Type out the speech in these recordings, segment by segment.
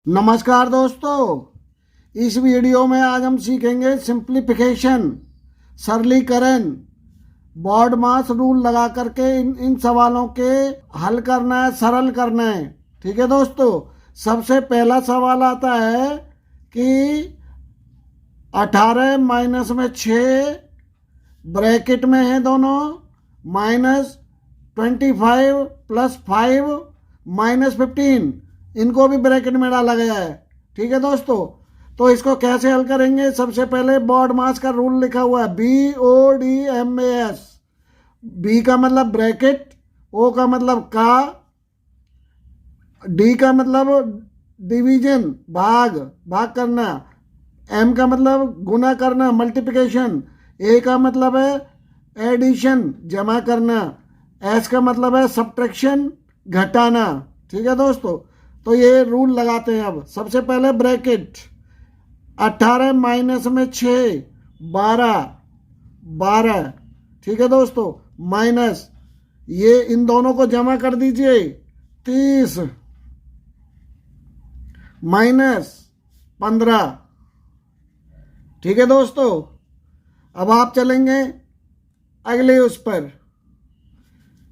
नमस्कार दोस्तों, इस वीडियो में आज हम सीखेंगे सिंप्लीफिकेशन, सरलीकरण। बॉड मास रूल लगा करके इन सवालों के हल करना है, सरल करना है। ठीक है दोस्तों, सबसे पहला सवाल आता है कि 18 माइनस में 6 ब्रैकेट में है दोनों, माइनस 25 प्लस 5 माइनस 15, इनको भी ब्रैकेट में डाला गया है। ठीक है दोस्तों, तो इसको कैसे हल करेंगे? सबसे पहले बॉड मास का रूल लिखा हुआ है BODMAS। बी का मतलब ब्रैकेट, ओ का मतलब का, डी का मतलब डिवीजन, भाग करना, एम का मतलब गुना करना, मल्टीप्लिकेशन, ए का मतलब है एडिशन, जमा करना, एस का मतलब है सब्ट्रैक्शन, घटाना। ठीक है दोस्तों, तो ये रूल लगाते हैं। अब सबसे पहले ब्रैकेट, 18 माइनस में 6 12। ठीक है दोस्तों, माइनस ये इन दोनों को जमा कर दीजिए, 30 माइनस 15। ठीक है दोस्तों, अब आप चलेंगे अगले उस पर,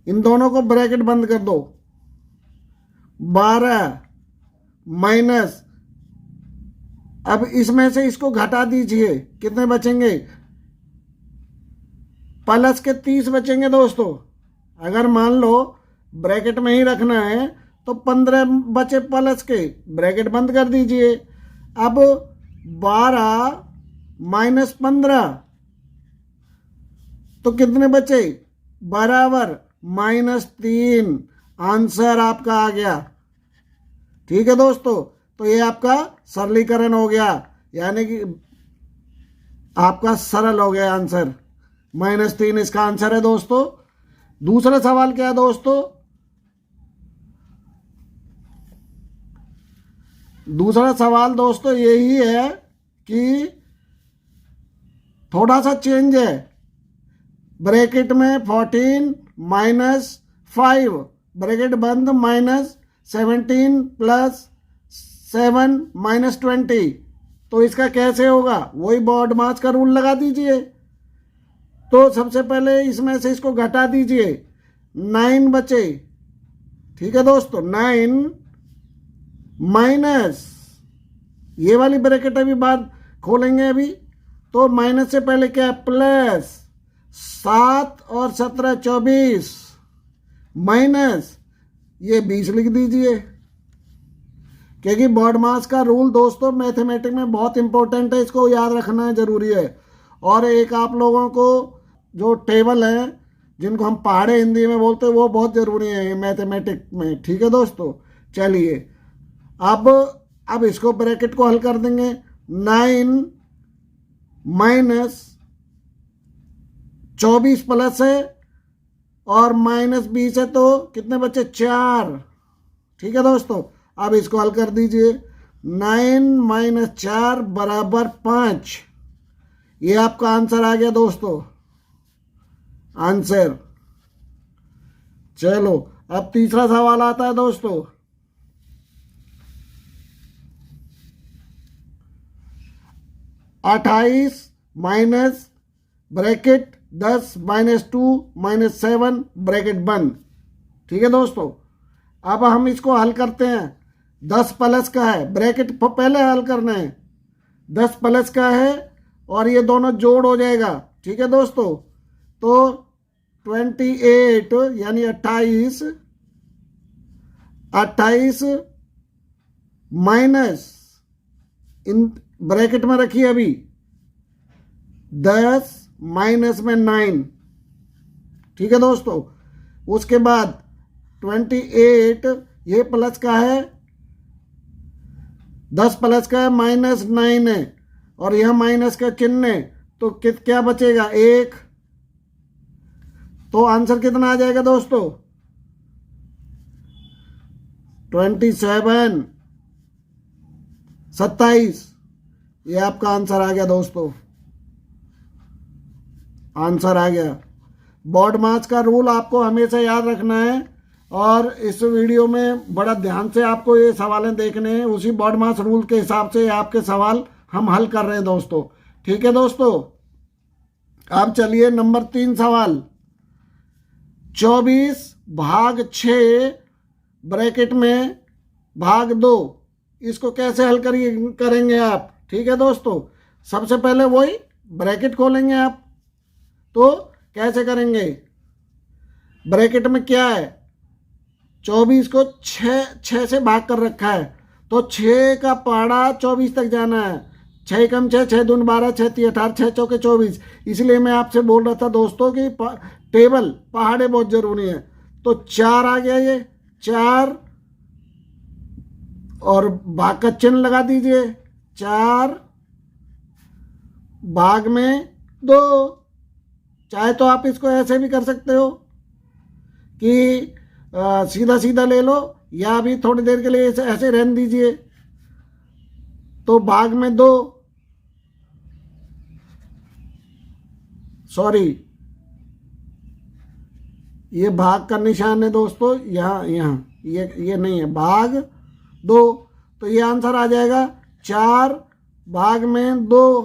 इन दोनों को ब्रैकेट बंद कर दो, 12 माइनस, अब इसमें से इसको घटा दीजिए, कितने बचेंगे? प्लस के 30 बचेंगे दोस्तों। अगर मान लो ब्रैकेट में ही रखना है तो 15 बचे प्लस के, ब्रैकेट बंद कर दीजिए। अब 12 माइनस 15 तो कितने बचे? बराबर -3। आंसर आपका आ गया। ठीक है दोस्तों, तो ये आपका सरलीकरण हो गया, यानी कि आपका सरल हो गया आंसर। -3 इसका आंसर है दोस्तों। दूसरा सवाल क्या है दोस्तों? दूसरा सवाल दोस्तों यही है कि थोड़ा सा चेंज है। ब्रैकेट में 14 माइनस 5, ब्रैकेट बंद, -17 प्लस 7 माइनस 20। तो इसका कैसे होगा? वही बॉड मास का रूल लगा दीजिए। तो सबसे पहले इसमें से इसको घटा दीजिए, 9 बचे। ठीक है दोस्तों, 9 माइनस, ये वाली ब्रैकेट अभी बाद खोलेंगे अभी, तो माइनस से पहले क्या है? प्लस 7 और 17 24, माइनस ये 20 लिख दीजिए। क्योंकि बॉड मास का रूल दोस्तों मैथमेटिक्स में बहुत इंपॉर्टेंट है, इसको याद रखना जरूरी है। और एक आप लोगों को जो टेबल है, जिनको हम पहाड़े हिंदी में बोलते हैं, वो बहुत ज़रूरी है मैथमेटिक्स में। ठीक है दोस्तों, चलिए अब इसको ब्रैकेट को हल कर देंगे। 9 माइनस 24 प्लस है और -20 है, तो कितने बचे? 4। ठीक है दोस्तों, अब इसको हल कर दीजिए, 9 माइनस 4 बराबर 5। ये आपका आंसर आ गया दोस्तों, आंसर। चलो अब तीसरा सवाल आता है दोस्तों। 28 माइनस ब्रैकेट 10 -2 -7 ब्रैकेट बंद। ठीक है दोस्तों, अब हम इसको हल करते हैं। 10 प्लस का है, ब्रैकेट पहले हल करना है। 10 प्लस का है और ये दोनों जोड़ हो जाएगा। ठीक है दोस्तों, तो 28 यानी 28 माइनस, इन ब्रैकेट में रखिए अभी, 10 माइनस में 9। ठीक है दोस्तों, उसके बाद 28, ये प्लस का है, 10 प्लस का है, -9 है और यह माइनस का चिन्ह है, तो क्या बचेगा? 1। तो आंसर कितना आ जाएगा दोस्तों? 27। ये आपका आंसर आ गया दोस्तों, आंसर आ गया। बॉड मास का रूल आपको हमेशा याद रखना है। और इस वीडियो में बड़ा ध्यान से आपको ये सवालें देखने हैं, उसी बॉड मास रूल के हिसाब से आपके सवाल हम हल कर रहे हैं दोस्तों। ठीक है दोस्तों, अब चलिए नंबर 3 सवाल। 24 भाग 6 ब्रैकेट में भाग 2, इसको कैसे हल करेंगे आप। ठीक है दोस्तों, सबसे पहले वही ब्रैकेट खोलेंगे आप। तो कैसे करेंगे, ब्रैकेट में क्या है, 24 को 6 से भाग कर रखा है, तो 6 का पहाड़ा 24 तक जाना है। 6 कम 6, 6 दून 12, 6 तीन 18, 6 चौके 24। इसलिए मैं आपसे बोल रहा था दोस्तों कि टेबल पहाड़े बहुत जरूरी है। तो 4 आ गया, ये 4 और भाग का चिन्ह लगा दीजिए। 4 भाग में 2। चाहे तो आप इसको ऐसे भी कर सकते हो कि सीधा सीधा ले लो, या अभी थोड़ी देर के लिए ऐसे रहने दीजिए। तो भाग में 2, सॉरी ये भाग का निशान है दोस्तों, यहाँ ये नहीं है, भाग 2। तो ये आंसर आ जाएगा 4 भाग में 2,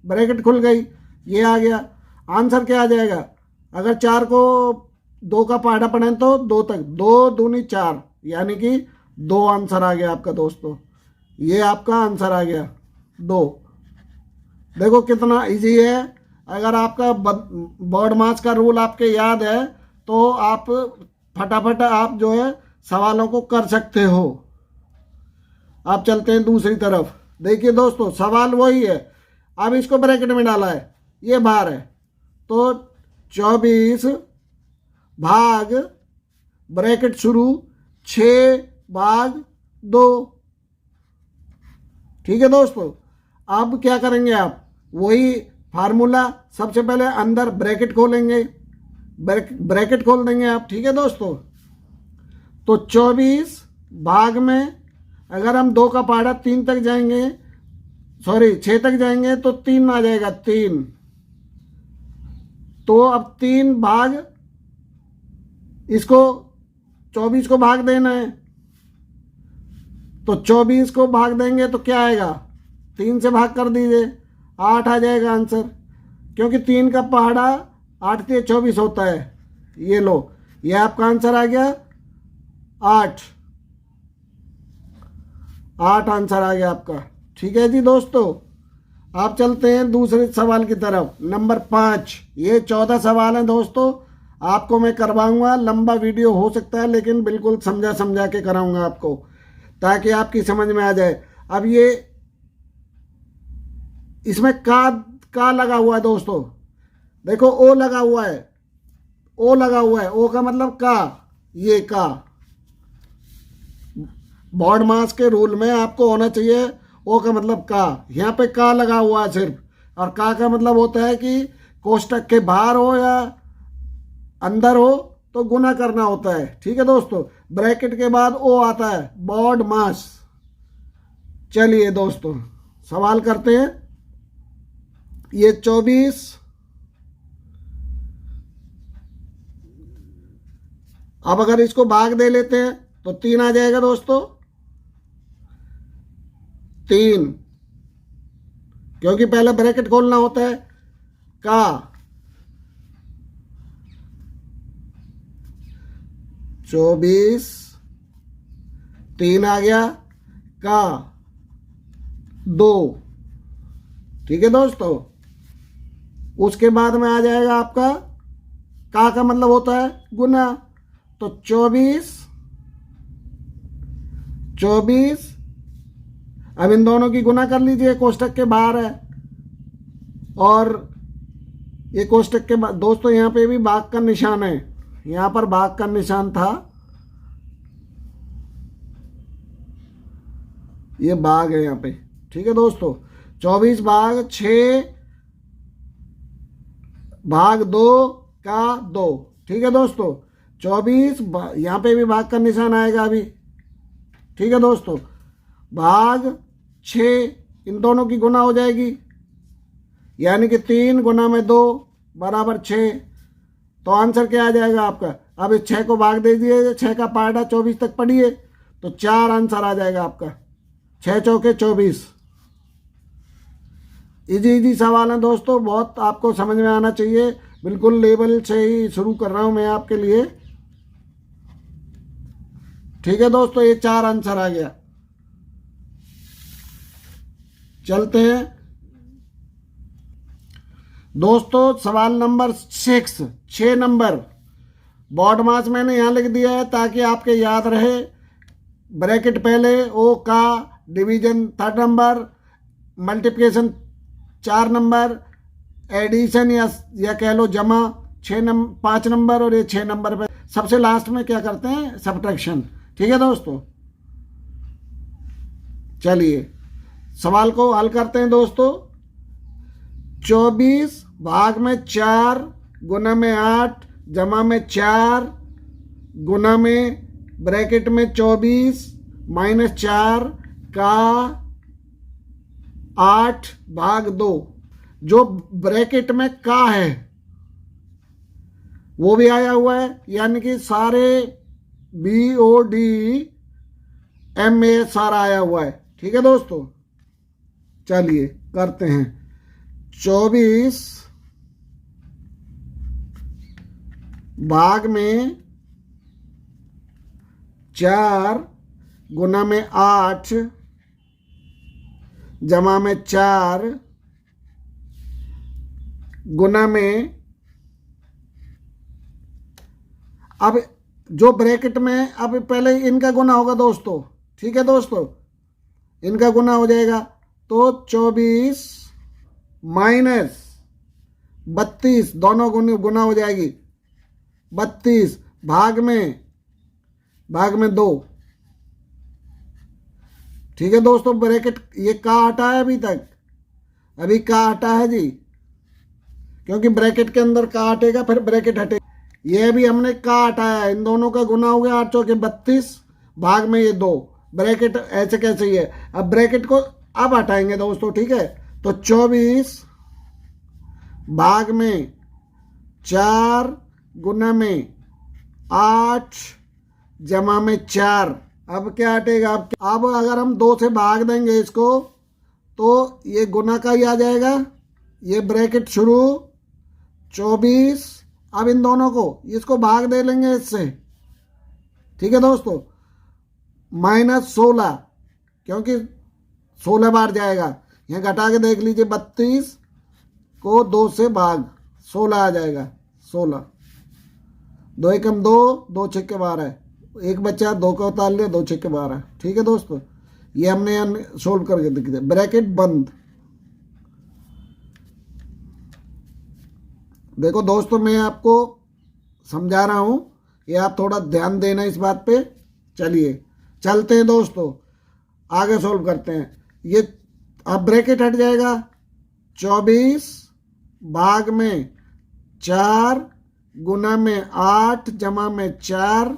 ब्रैकेट खुल गई, ये आ गया। आंसर क्या आ जाएगा, अगर 4 को 2 का पहाड़ा पढ़ें तो 2 तक, 2 दूनी 4, यानी कि 2 आंसर आ गया आपका दोस्तों। ये आपका आंसर आ गया 2। देखो कितना इजी है। अगर आपका बॉड मास का रूल आपके याद है तो आप फटाफट आप जो है सवालों को कर सकते हो। आप चलते हैं दूसरी तरफ। देखिए दोस्तों, सवाल वही है, अब इसको ब्रैकेट में डाला है, ये बाहर है। तो 24 भाग ब्रैकेट शुरू 6 भाग 2। ठीक है दोस्तों, अब क्या करेंगे आप, वही फार्मूला, सबसे पहले अंदर ब्रैकेट खोलेंगे, ब्रैकेट खोल देंगे आप। ठीक है दोस्तों, तो 24 भाग में अगर हम 2 का पहाड़ा 3 तक जाएंगे, सॉरी 6 तक जाएंगे तो 3 आ जाएगा, 3। तो अब 3 भाग, इसको 24 को भाग देना है, तो 24 को भाग देंगे तो क्या आएगा, 3 से भाग कर दीजिए, 8 आ जाएगा आंसर। क्योंकि 3 का पहाड़ा 8 के 24 होता है। ये लो, ये आपका आंसर आ गया 8 आंसर आ गया आपका। ठीक है जी दोस्तों, आप चलते हैं दूसरे सवाल की तरफ। नंबर 5, ये 14 सवाल हैं दोस्तों, आपको मैं करवाऊंगा, लंबा वीडियो हो सकता है लेकिन बिल्कुल समझा के कराऊंगा आपको, ताकि आपकी समझ में आ जाए। अब ये इसमें का लगा हुआ है दोस्तों, देखो ओ लगा हुआ है, ओ लगा हुआ है, ओ का मतलब का, ये का बॉड मास के रूल में आपको होना चाहिए ओ का मतलब का। यहाँ पे का लगा हुआ है सिर्फ, और का मतलब होता है कि कोष्टक के बाहर हो या अंदर हो तो गुना करना होता है। ठीक है दोस्तों, ब्रैकेट के बाद ओ आता है, बॉड मास। चलिए दोस्तों सवाल करते हैं। ये 24 अब अगर इसको भाग दे लेते हैं तो 3 आ जाएगा दोस्तों, 3, क्योंकि पहले ब्रैकेट खोलना होता है। का 24, 3 आ गया, का 2। ठीक है दोस्तों, उसके बाद में आ जाएगा आपका का मतलब होता है गुना। तो 24 अब इन दोनों की गुना कर लीजिए, कोष्टक के बाहर है, और ये कोष्टक के बाद दोस्तों यहाँ पे भी भाग का निशान है, यहाँ पर भाग का निशान था, ये भाग है यहाँ पे। ठीक है दोस्तों, 24 भाग 6 भाग 2 का 2। ठीक है दोस्तों, 24 यहाँ पे भी भाग का निशान आएगा अभी। ठीक है दोस्तों, भाग 6, इन दोनों की गुना हो जाएगी, यानी कि 3 गुना में 2 बराबर 6। तो आंसर क्या आ जाएगा आपका, अब इस 6 को भाग दे दिए, 6 का पार्टा 24 तक पढ़िए तो 4 आंसर आ जाएगा आपका। 6 चौके 24। इजी सवाल है दोस्तों, बहुत आपको समझ में आना चाहिए। बिल्कुल लेवल से ही शुरू कर रहा हूं मैं आपके लिए। ठीक है दोस्तों, ये 4 आंसर आ गया। चलते हैं दोस्तों सवाल नंबर 6 नंबर। बोर्ड मास मैंने यहाँ लिख दिया है ताकि आपके याद रहे। ब्रैकेट पहले, ओ का division 3rd number, multiplication 4 number, addition या कह लो जमा 5 नंबर, और ये 6 नंबर पे सबसे लास्ट में क्या करते हैं, सब्ट्रैक्शन। ठीक है दोस्तों, चलिए सवाल को हल करते हैं दोस्तों। 24 भाग में 4 गुना में 8 जमा में 4 गुना में ब्रैकेट में 24 माइनस 4 का 8 भाग 2। जो ब्रैकेट में का है वो भी आया हुआ है, यानी कि सारे BOD MA सारा आया हुआ है। ठीक है दोस्तों, चलिए करते हैं। 24 भाग में 4 गुना में 8 जमा में 4 गुना में, अब जो ब्रैकेट में, अब पहले इनका गुना होगा दोस्तों। ठीक है दोस्तों, इनका गुना हो जाएगा तो 24 माइनस 32 दोनों गुना हो जाएगी। 32 भाग में 2। ठीक है दोस्तों, ब्रैकेट ये का हटा है अभी तक, अभी का हटा है जी, क्योंकि ब्रैकेट के अंदर का हटेगा फिर ब्रैकेट हटेगा। ये भी हमने का हटाया है, इन दोनों का गुना हो गया 8 चौके 32 भाग में ये 2, ब्रैकेट ऐसे कैसे ही है। अब ब्रैकेट को अब हटाएंगे दोस्तों। ठीक है, तो 24 भाग में 4 गुना में 8 जमा में 4। अब क्या हटेगा, अब अगर हम 2 से भाग देंगे इसको तो ये गुना का ही आ जाएगा। ये ब्रैकेट शुरू 24, अब इन दोनों को इसको भाग दे लेंगे इससे। ठीक है दोस्तों, माइनस 16, क्योंकि 16 बार जाएगा। यहाँ घटा के देख लीजिए, 32 को 2 से भाग 16 आ जाएगा। 16 2 एकम 2, 2 छक्के 12, एक बच्चा 2 का उतार लिया, 2 छक्के 12। ठीक है दोस्तों, ये हमने सोल्व करके दिख दिया। ब्रैकेट बंद। देखो दोस्तों, मैं आपको समझा रहा हूं, ये आप थोड़ा ध्यान देना इस बात पे। चलिए चलते हैं दोस्तों, आगे सोल्व करते हैं। ये अब ब्रैकेट हट जाएगा। 24 भाग में 4 गुना में 8 जमा में 4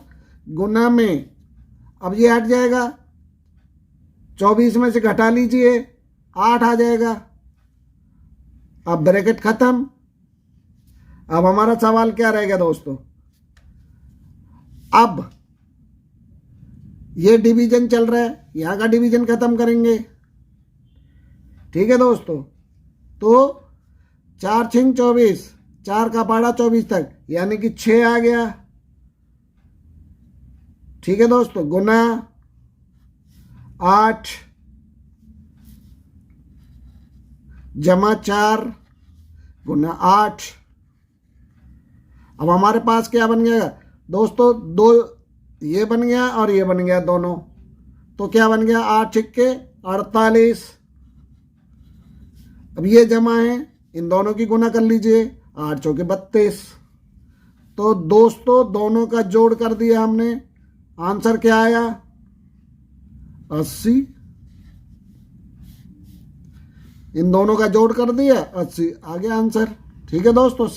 गुना में, अब ये हट जाएगा। 24 में से घटा लीजिए, 8 आ जाएगा। अब ब्रैकेट खत्म। अब हमारा सवाल क्या रहेगा दोस्तों, अब ये डिवीजन चल रहा है, यहां का डिवीजन खत्म करेंगे। ठीक है दोस्तों, तो 4 6 24, 4 का पाड़ा 24 तक, यानी कि 6 आ गया। ठीक है दोस्तों, गुना 8 जमा 4 गुना 8। अब हमारे पास क्या बन गया दोस्तों, 2 ये बन गया और ये बन गया दोनों, तो क्या बन गया, 8 छक्के 48। अब ये जमा है, इन दोनों की गुना कर लीजिए, 8 चौके 32। तो दोस्तों दोनों का जोड़ कर दिया हमने, आंसर क्या आया, 80। इन दोनों का जोड़ कर दिया, 80 आ गया आंसर। ठीक है दोस्तों,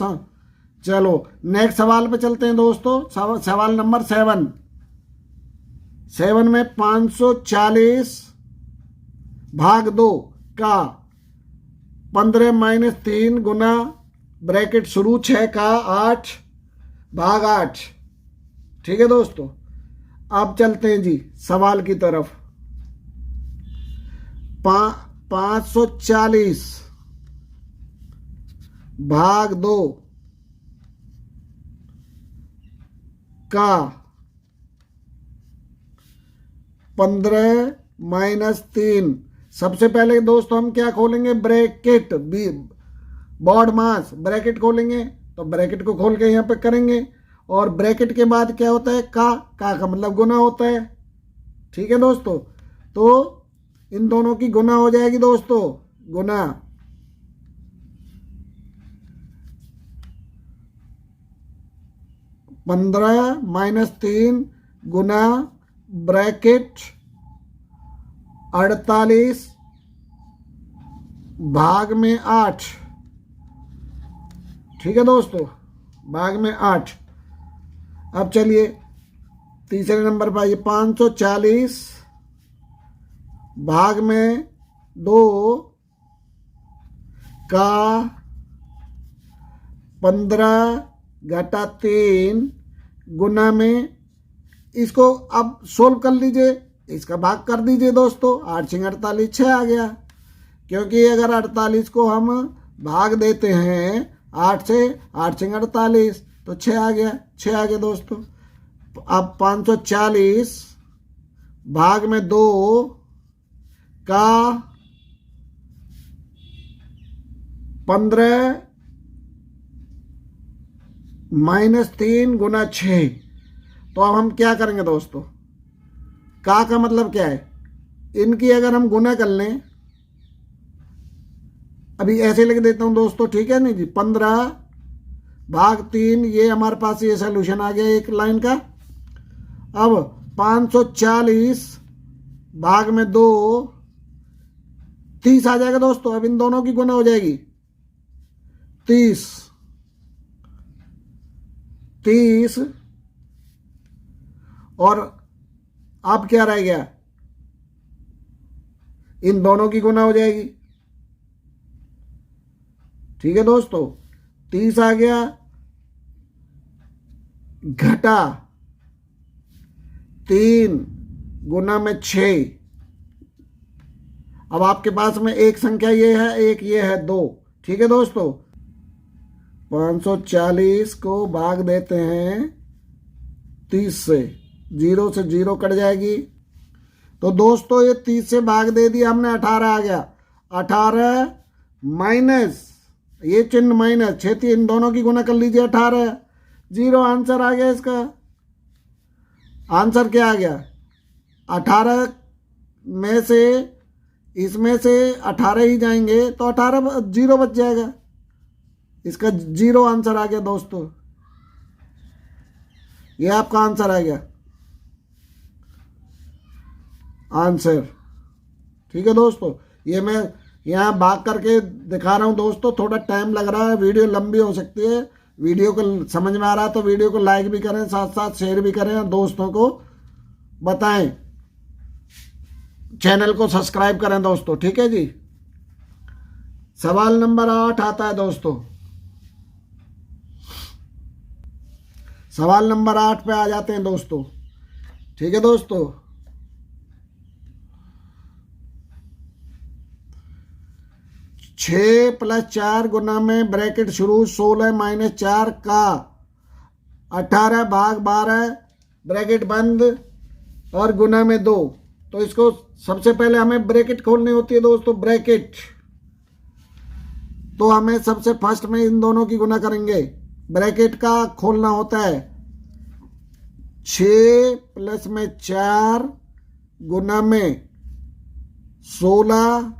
चलो नेक्स्ट सवाल पे चलते हैं दोस्तों। सवाल नंबर 7 में 540 भाग 2 का 15 माइनस 3 गुना ब्रैकेट शुरू 6 का 8 भाग 8 ठीक है दोस्तों, अब चलते हैं जी सवाल की तरफ। 540 भाग 2 का 15 माइनस 3। सबसे पहले दोस्तों हम क्या खोलेंगे, ब्रैकेट, बॉड मास ब्रैकेट खोलेंगे, तो ब्रैकेट को खोल के यहाँ पे करेंगे, और ब्रैकेट के बाद क्या होता है, का मतलब गुना होता है। ठीक है दोस्तों, तो इन दोनों की गुना हो जाएगी दोस्तों, गुना। पंद्रह माइनस 3 गुना ब्रैकेट 48 भाग में 8। ठीक है दोस्तों, भाग में 8। अब चलिए तीसरे नंबर पर आइए। 540 भाग में 2 का 15 घटा 3 गुना में, इसको अब सोल्व कर लीजिए, इसका भाग कर दीजिए दोस्तों। 8 6 48, 6 आ गया। क्योंकि अगर 48 को हम भाग देते हैं 8 से, 8 6 48, तो 6 आ गया, 6 आ गया दोस्तों। अब 540 भाग में 2 का 15 माइनस 3 गुना 6। तो अब हम क्या करेंगे दोस्तों, का मतलब क्या है, इनकी अगर हम गुना कर लें, अभी ऐसे लिख देता हूं दोस्तों, ठीक है नहीं जी। 15 भाग 3, ये हमारे पास ये सोल्यूशन आ गया एक लाइन का। अब 540 भाग में 2 30 आ जाएगा दोस्तों। अब इन दोनों की गुना हो जाएगी 30, और अब क्या रह गया, इन दोनों की गुना हो जाएगी। ठीक है दोस्तों, 30 आ गया, घटा 3 गुना में 6। अब आपके पास में एक संख्या ये है, एक ये है, 2। ठीक है दोस्तों, 540 को भाग देते हैं 30 से, 0 से 0 कट जाएगी। तो दोस्तों ये 30 से भाग दे दिया हमने, 18 आ गया। 18 माइनस, ये चिन्ह माइनस, 6 इन दोनों की गुना कर लीजिए, 18, 0 आंसर आ गया इसका। आंसर क्या आ गया, 18 में से, इसमें से 18 ही जाएंगे तो 18, 0 बच जाएगा, इसका 0 आंसर आ गया दोस्तों। ये आपका आंसर आ गया, आंसर। ठीक है दोस्तों, ये मैं यहाँ भाग करके दिखा रहा हूँ दोस्तों, थोड़ा टाइम लग रहा है, वीडियो लंबी हो सकती है। वीडियो को समझ में आ रहा है तो वीडियो को लाइक भी करें, साथ साथ शेयर भी करें, और दोस्तों को बताएं, चैनल को सब्सक्राइब करें दोस्तों। ठीक है जी, सवाल नंबर 8 आता है दोस्तों। सवाल नंबर 8 पे आ जाते हैं दोस्तों। ठीक है दोस्तों, 6 प्लस 4 गुना में ब्रैकेट शुरू 16 माइनस 4 का 18 भाग 12 ब्रैकेट बंद और गुना में 2। तो इसको सबसे पहले हमें ब्रैकेट खोलनी होती है दोस्तों, ब्रैकेट। तो हमें सबसे फर्स्ट में इन दोनों की गुना करेंगे, ब्रैकेट का खोलना होता है। 6 प्लस में 4 गुना में 16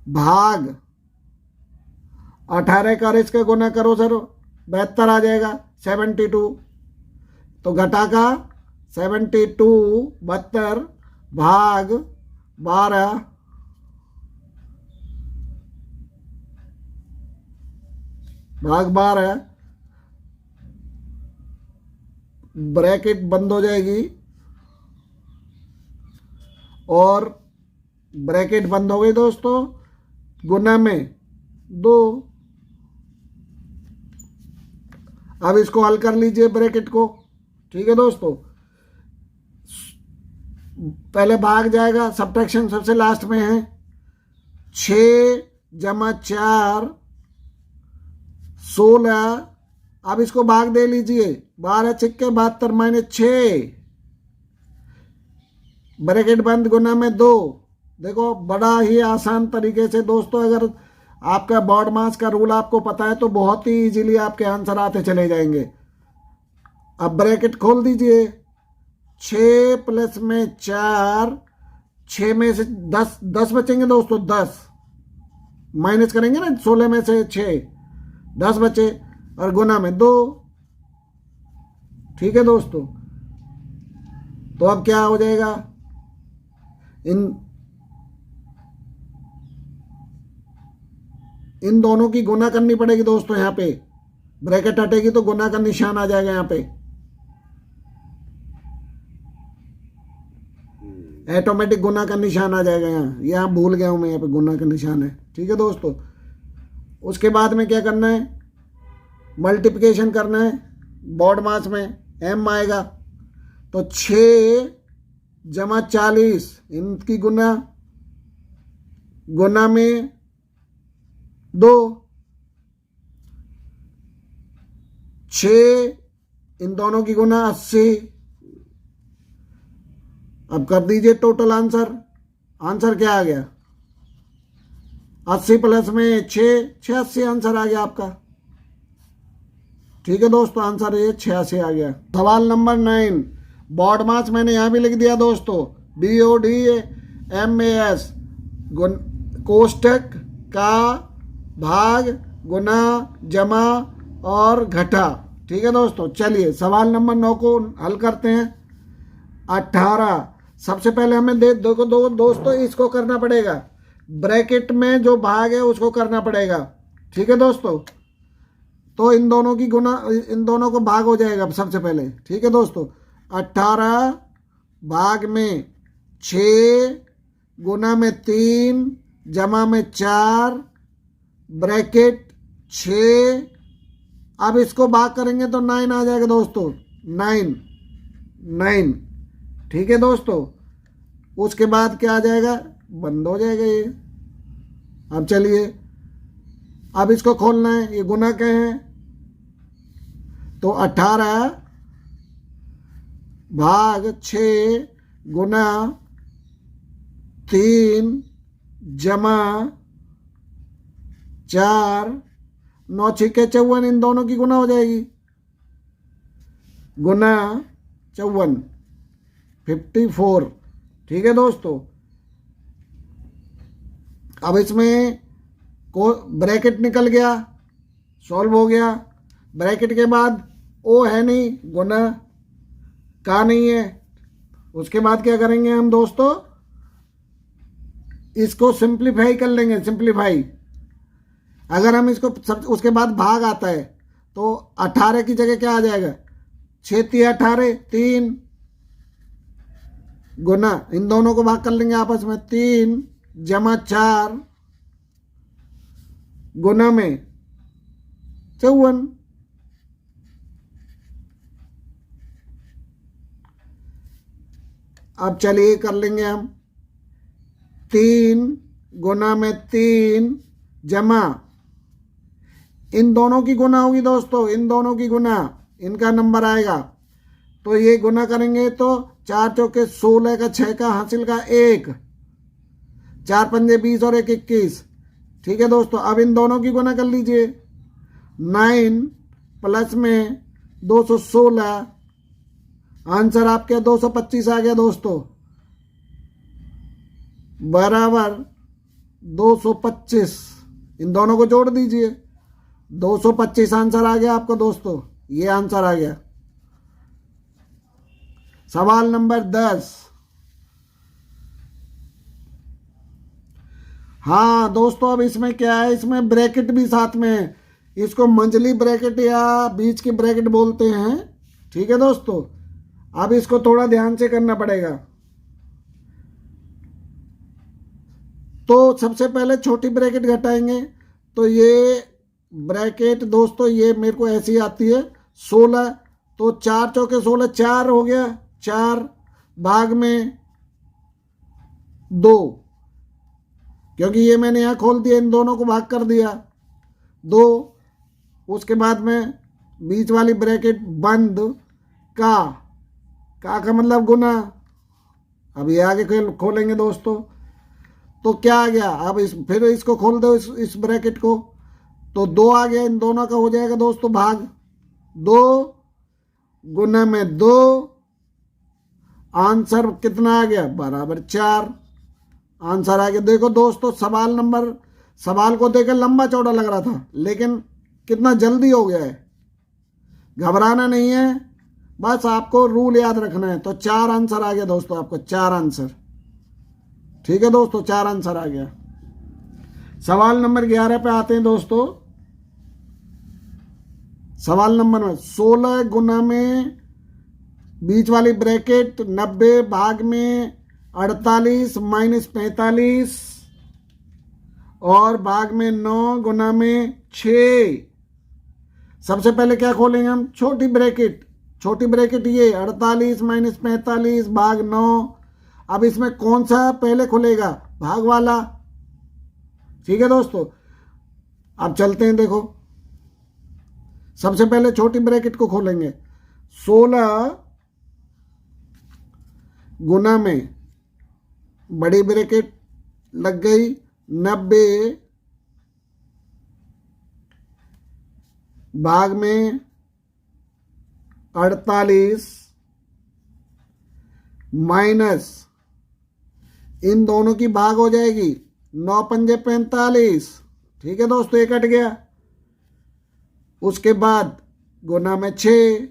भाग 18 का इसका गुना करो सर, 72 आ जाएगा, 72। तो घटा का 72 72 भाग 12 भाग 12, ब्रैकेट बंद हो जाएगी और ब्रैकेट बंद हो गई दोस्तों, गुना में 2। अब इसको हल कर लीजिए ब्रैकेट को। ठीक है दोस्तों, पहले भाग जाएगा, सब्ट्रैक्शन सबसे लास्ट में है। 6 जमा 4 16। अब इसको भाग दे लीजिए, 12 छिक्के 72 माइनस 6, ब्रैकेट बंद, गुना में 2। देखो बड़ा ही आसान तरीके से दोस्तों, अगर आपका बॉड मास का रूल आपको पता है तो बहुत ही इजीली आपके आंसर आते चले जाएंगे। अब ब्रैकेट खोल दीजिए, 6 प्लस में 4, 6 में से 10 बचेंगे दोस्तों, 10 माइनस करेंगे ना 16 में से 6, 10 बचे, और गुना में 2। ठीक है दोस्तों, तो अब क्या हो जाएगा, इन दोनों की गुना करनी पड़ेगी दोस्तों। यहाँ पे ब्रैकेट हटेगी तो गुना का निशान आ जाएगा, यहाँ पे ऑटोमेटिक गुना का निशान आ जाएगा। यहाँ भूल गया हूं मैं, यहाँ पे गुना का निशान है। ठीक है दोस्तों, उसके बाद में क्या करना है, मल्टीप्लिकेशन करना है। बॉड मास में m आएगा तो 6 जमा 40, इनकी गुना में 2, 6 इन दोनों की गुना 80। अब कर दीजिए टोटल आंसर। आंसर क्या आ गया, 80 प्लस में 6, 86 आंसर आ गया आपका। ठीक है दोस्तों, आंसर ये 86 आ गया। सवाल नंबर 9, बॉड मास मैंने यहाँ भी लिख दिया दोस्तों, BODMAS, कोष्टक का भाग गुना जमा और घटा। ठीक है दोस्तों, चलिए सवाल नंबर 9 को हल करते हैं। 18, सबसे पहले हमें देखो दोस्तों, इसको करना पड़ेगा, ब्रैकेट में जो भाग है उसको करना पड़ेगा। ठीक है दोस्तों, तो इन दोनों की गुना, इन दोनों को भाग हो जाएगा सबसे पहले। ठीक है दोस्तों, 18 भाग में 6 गुना में 3 जमा में 4 ब्रैकेट 6। अब इसको भाग करेंगे तो 9 आ जाएगा दोस्तों, 9। ठीक है दोस्तों, उसके बाद क्या आ जाएगा, बंद हो जाएगा ये। अब चलिए, अब इसको खोलना है, ये गुना के हैं तो 18 भाग 6 गुना 3 जमा 4, 9 छिक्के 54, इन दोनों की गुना हो जाएगी, गुना 54, 54। ठीक है दोस्तों, अब इसमें को ब्रैकेट निकल गया, सॉल्व हो गया। ब्रैकेट के बाद ओ है नहीं, गुना का नहीं है। उसके बाद क्या करेंगे हम दोस्तों, इसको सिंप्लीफाई कर लेंगे, सिंप्लीफाई। अगर हम इसको उसके बाद भाग आता है तो 18 की जगह क्या आ जाएगा, 6 3 18, 3 गुना, इन दोनों को भाग कर लेंगे आपस में, 3 जमा 4 गुना में 54। अब चलिए कर लेंगे हम, 3 गुना में 3 जमा, इन दोनों की गुना होगी दोस्तों, इन दोनों की गुना, इनका नंबर आएगा तो ये गुना करेंगे तो 4 चौके 16 का 6 का हासिल का 1, 4 पंजे 20 और 1 21। ठीक है दोस्तों, अब इन दोनों की गुना कर लीजिए, 9 प्लस में 216, आंसर आपके 225 आ गया दोस्तों, बराबर 225। इन दोनों को जोड़ दीजिए, 225 आंसर आ गया आपको दोस्तों, ये आंसर आ गया। सवाल नंबर 10, हाँ दोस्तों, अब इसमें क्या है, इसमें ब्रैकेट भी साथ में है, इसको मंझली ब्रैकेट या बीच की ब्रैकेट बोलते हैं। ठीक है दोस्तों, अब इसको थोड़ा ध्यान से करना पड़ेगा। तो सबसे पहले छोटी ब्रैकेट घटाएंगे, तो ये ब्रैकेट दोस्तों ये मेरे को ऐसी आती है, 16, तो 4 चौके 16, 4 हो गया, 4 भाग में 2, क्योंकि ये मैंने यहाँ खोल दिया, इन दोनों को भाग कर दिया 2। उसके बाद में बीच वाली ब्रैकेट बंद, का मतलब गुना। अब ये आगे खोलेंगे दोस्तों, तो क्या आ गया, अब फिर इसको खोल दो, इस ब्रैकेट को, तो 2 आ गया, इन दोनों का हो जाएगा दोस्तों भाग, 2 गुना में 2, आंसर कितना आ गया, बराबर 4, आंसर आ गया। देखो दोस्तों, सवाल को देखकर लंबा चौड़ा लग रहा था, लेकिन कितना जल्दी हो गया है। घबराना नहीं है, बस आपको रूल याद रखना है। तो 4 आंसर आ गया दोस्तों, आपको 4 आंसर। ठीक है दोस्तों, 4 आंसर आ गया। सवाल नंबर 11 पे आते हैं दोस्तों। सवाल नंबर 16 गुना में बीच वाली ब्रैकेट 90 भाग में 48 माइनस 45 और भाग में 9 गुना में 6। सबसे पहले क्या खोलेंगे हम, छोटी ब्रैकेट ये 48 माइनस 45 भाग 9। अब इसमें कौन सा पहले खुलेगा, भाग वाला। ठीक है दोस्तों, अब चलते हैं। देखो, सबसे पहले छोटी ब्रैकेट को खोलेंगे, 16 गुना में बड़ी ब्रैकेट लग गई 90 भाग में 48 माइनस, इन दोनों की भाग हो जाएगी 9 पंजे 45। ठीक है दोस्तों, ये कट गया। उसके बाद गुना में 6,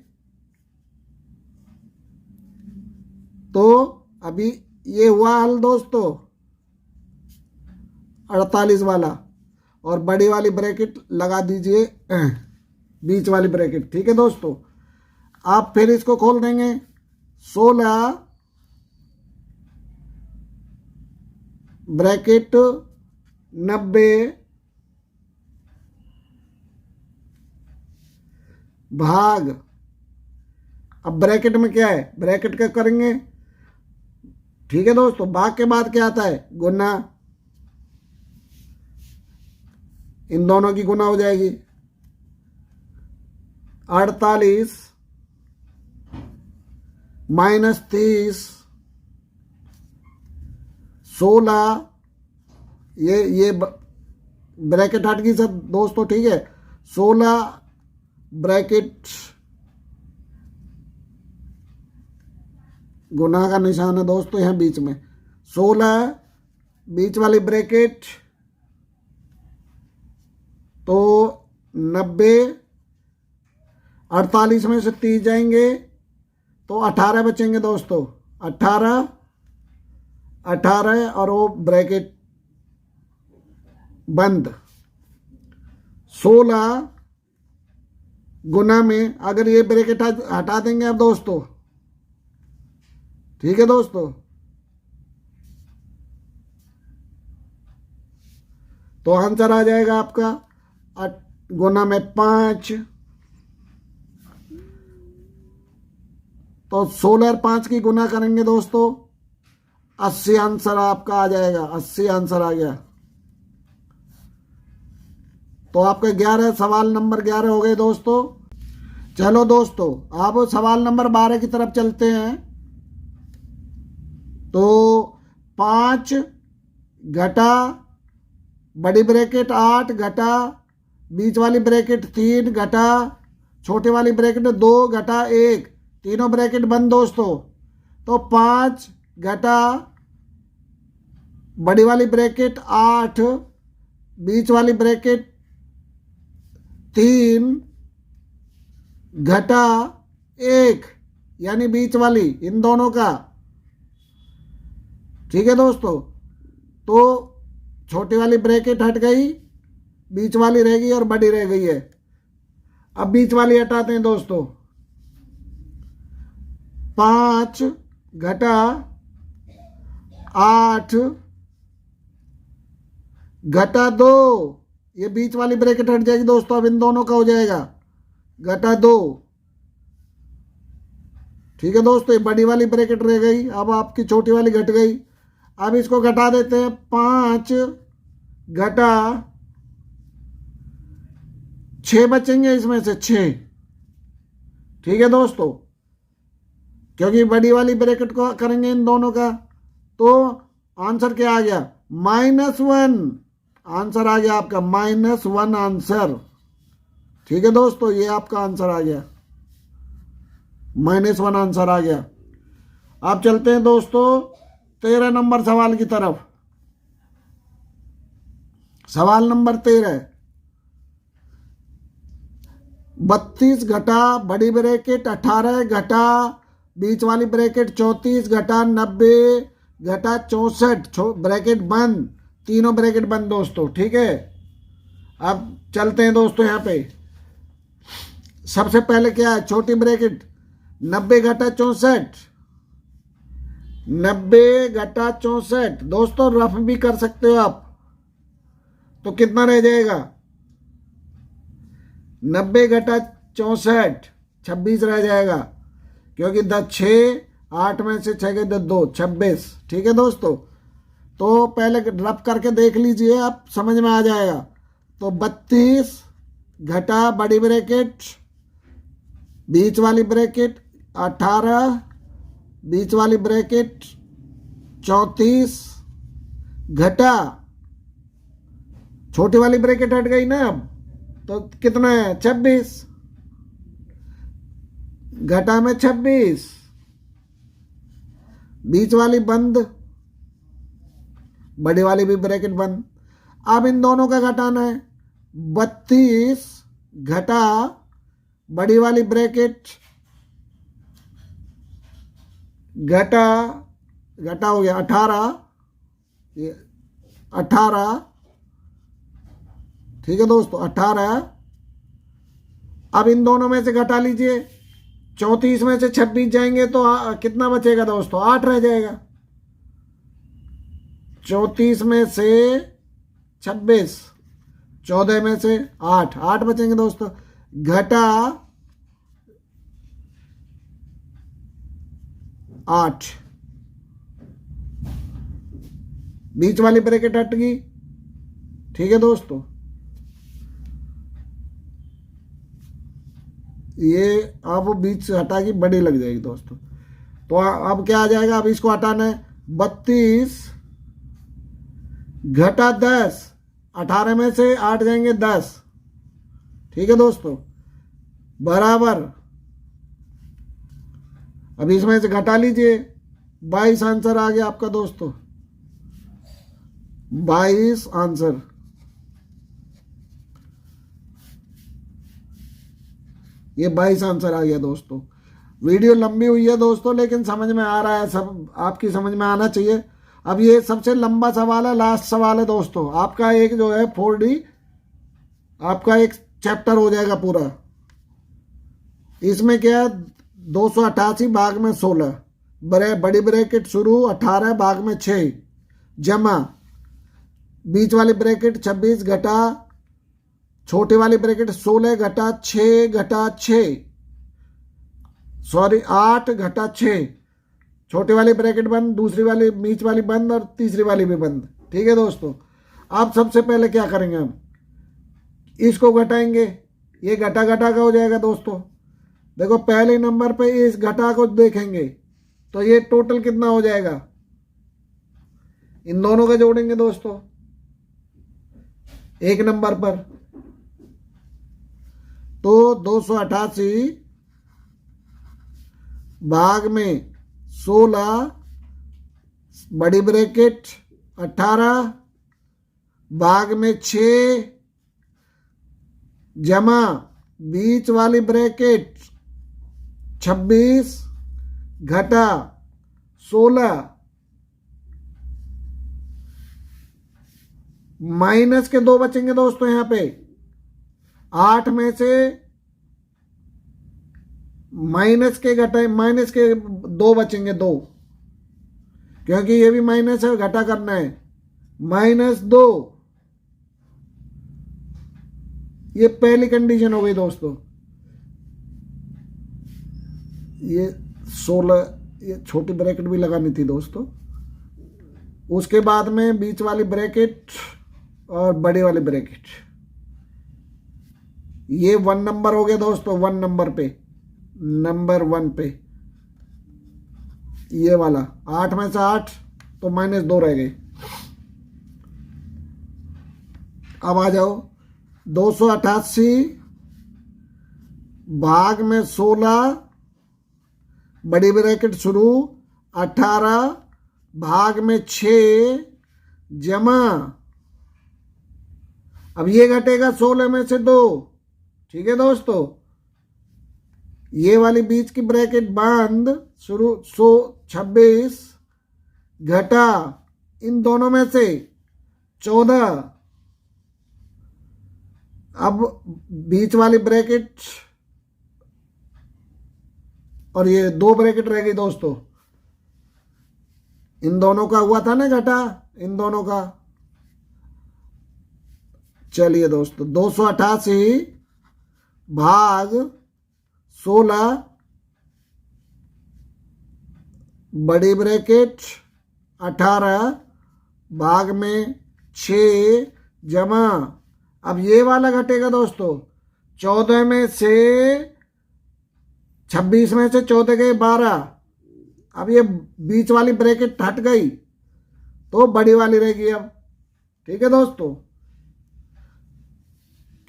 तो अभी ये हुआ हल दोस्तों 48 वाला, और बड़ी वाली ब्रैकेट लगा दीजिए बीच वाली ब्रैकेट। ठीक है दोस्तों, आप फिर इसको खोल देंगे, 16 ब्रैकेट 90 भाग, अब ब्रैकेट में क्या है, ब्रैकेट का करेंगे। ठीक है दोस्तों, भाग के बाद क्या आता है, गुना, इन दोनों की गुना हो जाएगी 48 माइनस 30 16, ये ब्रैकेट हट गई सब दोस्तों। ठीक है, 16 ब्रैकेट, गुना का निशान है दोस्तों यहाँ बीच में, 16 बीच वाली ब्रैकेट, तो 90, 48 में से 30 जाएंगे तो 18 बचेंगे दोस्तों, 18 और वो ब्रैकेट बंद। 16 गुना में, अगर ये ब्रैकेट हटा देंगे अब दोस्तों, ठीक है दोस्तों, तो आंसर आ जाएगा आपका गुना में 5, तो 16 और 5 की गुना करेंगे दोस्तों, 80 आंसर आपका आ जाएगा, 80 आंसर आ गया। तो आपके 11 सवाल नंबर 11 हो गए दोस्तों। चलो दोस्तों, अब सवाल नंबर 12 की तरफ चलते हैं। तो 5 घटा बड़ी ब्रैकेट 8 घटा बीच वाली ब्रैकेट 3 घटा छोटे वाली ब्रैकेट 2 घटा 1, तीनों ब्रैकेट बंद दोस्तों। तो 5 घटा बड़ी वाली ब्रैकेट 8, बीच वाली ब्रैकेट 3 घटा 1, यानी बीच वाली, इन दोनों का। ठीक है दोस्तों, तो छोटी वाली ब्रैकेट हट गई, बीच वाली रह गई और बड़ी रह गई है। अब बीच वाली हटाते हैं दोस्तों, 5 घटा 8 घटा 2, ये बीच वाली ब्रैकेट हट जाएगी दोस्तों, अब इन दोनों का हो जाएगा घटा 2, ठीक है दोस्तों, ये बड़ी वाली ब्रैकेट रह गई, अब आपकी छोटी वाली घट गई। अब इसको घटा देते हैं, 5 घटा 6 बचेंगे इसमें से 6। ठीक है दोस्तों, क्योंकि बड़ी वाली ब्रैकेट को करेंगे इन दोनों का, तो आंसर क्या आ गया, -1। आंसर आ गया आपका -1 आंसर। ठीक है दोस्तों, ये आपका आंसर आ गया, -1 आंसर आ गया। अब चलते हैं दोस्तों 13 नंबर सवाल की तरफ। सवाल नंबर 13, 32 घटा बड़ी ब्रैकेट 18 घटा बीच वाली ब्रैकेट 34 घटा 90 घटा 64, ब्रैकेट बंद, तीनों ब्रैकेट बंद दोस्तों। ठीक है, अब चलते हैं दोस्तों यहाँ पे। सबसे पहले क्या है, छोटी ब्रैकेट 90 घटा 64, 90 घटा 64 दोस्तों, रफ भी कर सकते हो आप, तो कितना रह जाएगा, 90 घटा 64 26 रह जाएगा, क्योंकि 6 8 में से 6 गए 2 26। ठीक है दोस्तों, तो पहले रफ करके देख लीजिए, आप समझ में आ जाएगा। तो 32 घटा बड़ी ब्रैकेट बीच वाली ब्रैकेट 18 बीच वाली ब्रैकेट 34 घटा छोटी वाली ब्रैकेट हट गई ना, अब तो कितना है 26 घटा में 26, बीच वाली बंद, बड़ी वाली भी ब्रैकेट बंद। अब इन दोनों का घटाना है, 32 घटा बड़ी वाली ब्रैकेट घटा हो गया 18, ये 18। ठीक है दोस्तों, 18। अब इन दोनों में से घटा लीजिए, 34 में से 26 जाएंगे तो कितना बचेगा दोस्तों, 8 रह जाएगा। 34 में से 26, 14 में से 8 बचेंगे दोस्तों। घटा 8, बीच वाली ब्रैकेट हट गई। ठीक है दोस्तों, ये अब बीच से हटा की बड़ी लग जाएगी दोस्तों। तो अब क्या आ जाएगा, अब इसको हटाना है, 32 घटा 10, 18 में से 8 जाएंगे 10। ठीक है दोस्तों, बराबर, अब इसमें से घटा लीजिए, 22 आंसर आ गया आपका दोस्तों, 22 आंसर। ये 22 आंसर आ गया दोस्तों। वीडियो लंबी हुई है दोस्तों, लेकिन समझ में आ रहा है, सब आपकी समझ में आना चाहिए। अब ये सबसे लंबा सवाल है, लास्ट सवाल है दोस्तों, आपका एक जो है 4D आपका एक चैप्टर हो जाएगा पूरा। इसमें क्या है, 288 भाग में 16, बड़ी ब्रैकेट शुरू 18 भाग में 6 जमा बीच वाली ब्रैकेट 26 घटा छोटी वाली ब्रैकेट 16 घटा 6 घटा 6, सॉरी 8 घटा 6, छोटी वाली ब्रैकेट बंद, दूसरी वाली बीच वाली बंद और तीसरी वाली भी बंद। ठीक है दोस्तों, आप सबसे पहले क्या करेंगे, हम इसको घटाएंगे, ये घटा घटा का हो जाएगा दोस्तों। देखो पहले नंबर पे इस घटा को देखेंगे तो ये टोटल कितना हो जाएगा, इन दोनों का जोड़ेंगे दोस्तों एक नंबर पर, तो 288 भाग में 16 बड़ी ब्रैकेट 18 भाग में 6 जमा बीच वाली ब्रैकेट 26 घटा 16, माइनस के 2 बचेंगे दोस्तों यहाँ पे, 8 में से माइनस के घटाए, माइनस के 2 बचेंगे 2, क्योंकि ये भी माइनस है, घटा करना है, -2। ये पहली कंडीशन हो गई दोस्तों, ये 16, ये छोटी ब्रैकेट भी लगानी थी दोस्तों। उसके बाद में बीच वाली ब्रैकेट और बड़ी वाली ब्रैकेट, ये 1 नंबर हो गया दोस्तों। 1 नंबर पे, नंबर 1 पे ये वाला 8 में से 8 तो -2 रह गए। अब आ जाओ 288 भाग में 16 बड़ी ब्रैकेट शुरू, 18 भाग में 6 जमा, अब ये घटेगा 16 में से 2। ठीक है दोस्तों, ये वाली बीच की ब्रैकेट बंद, शुरू 126 घटा इन दोनों में से 14, अब बीच वाली ब्रैकेट और ये 2 ब्रैकेट रह गई दोस्तों। इन दोनों का हुआ था ना घटा, इन दोनों का। चलिए दोस्तों 288 भाग 16 बड़ी ब्रैकेट 18 भाग में 6 जमा, अब ये वाला घटेगा दोस्तों 14 में से 26 में से 14 गए 12, अब ये बीच वाली ब्रैकेट हट गई तो बड़ी वाली रहेगी अब। ठीक है दोस्तों,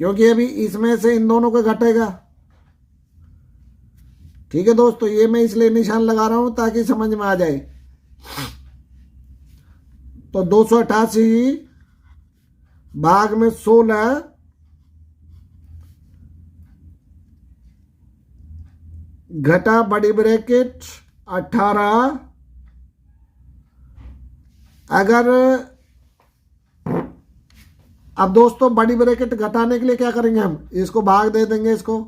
क्योंकि अभी इसमें से इन दोनों को घटेगा। ठीक है दोस्तों, ये मैं इसलिए निशान लगा रहा हूं ताकि समझ में आ जाए। तो 288 भाग में 16 घटा बड़ी ब्रैकेट 18, अगर अब दोस्तों बड़ी ब्रैकेट घटाने के लिए क्या करेंगे, हम इसको भाग दे देंगे इसको,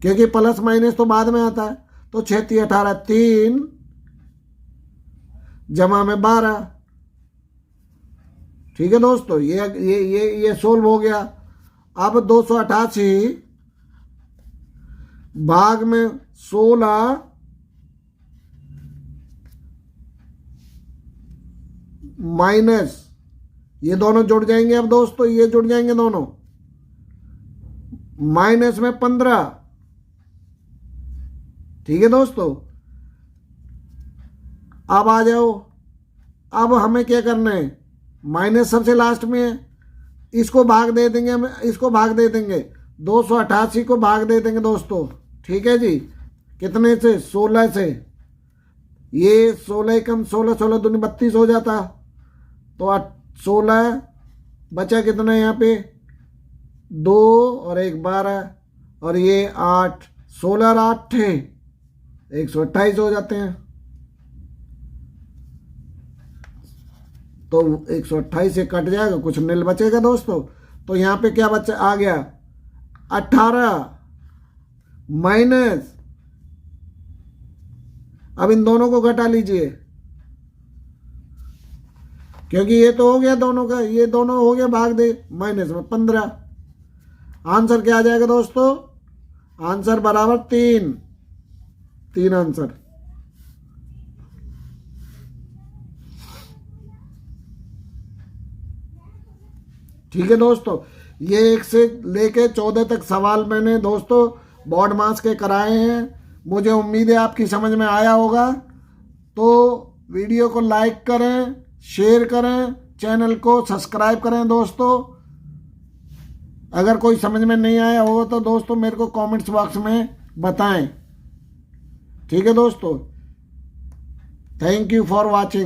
क्योंकि प्लस माइनस तो बाद में आता है। तो 6 × 18 3 जमा में 12। ठीक है दोस्तों, ये सोल्व हो गया। अब 288 भाग में 16 माइनस, ये दोनों जुड़ जाएंगे अब दोस्तों, ये जुड़ जाएंगे दोनों, माइनस में 15। ठीक है दोस्तों, अब आ जाओ, अब हमें क्या करना है, माइनस सबसे लास्ट में है, इसको भाग दे देंगे हम, इसको भाग दे देंगे 288 को भाग दे देंगे दोस्तों। ठीक है जी, कितने से, 16 से, ये 16 कम 16, 16 दूनी 32 हो जाता, तो 16 बचा कितना है यहाँ पे, 2 और 1 12, और ये 8, 16 और 8 थे 128 हो जाते हैं। तो 128 से कट जाएगा, कुछ नील बचेगा दोस्तों। तो यहाँ पे क्या बचा आ गया, 18 माइनस, अब इन दोनों को घटा लीजिए, क्योंकि ये तो हो गया दोनों का, ये दोनों हो गया भाग दे, माइनस में 15। आंसर क्या आ जाएगा दोस्तों, आंसर बराबर 3 आंसर। ठीक है दोस्तों, ये 1 से लेके 14 तक सवाल मैंने दोस्तों बोर्ड मास के कराए हैं। मुझे उम्मीद है आपकी समझ में आया होगा। तो वीडियो को लाइक करें, शेयर करें, चैनल को सब्सक्राइब करें दोस्तों। अगर कोई समझ में नहीं आया हो तो दोस्तों मेरे को कमेंट्स बॉक्स में बताएं। ठीक है दोस्तों, थैंक यू फॉर वॉचिंग।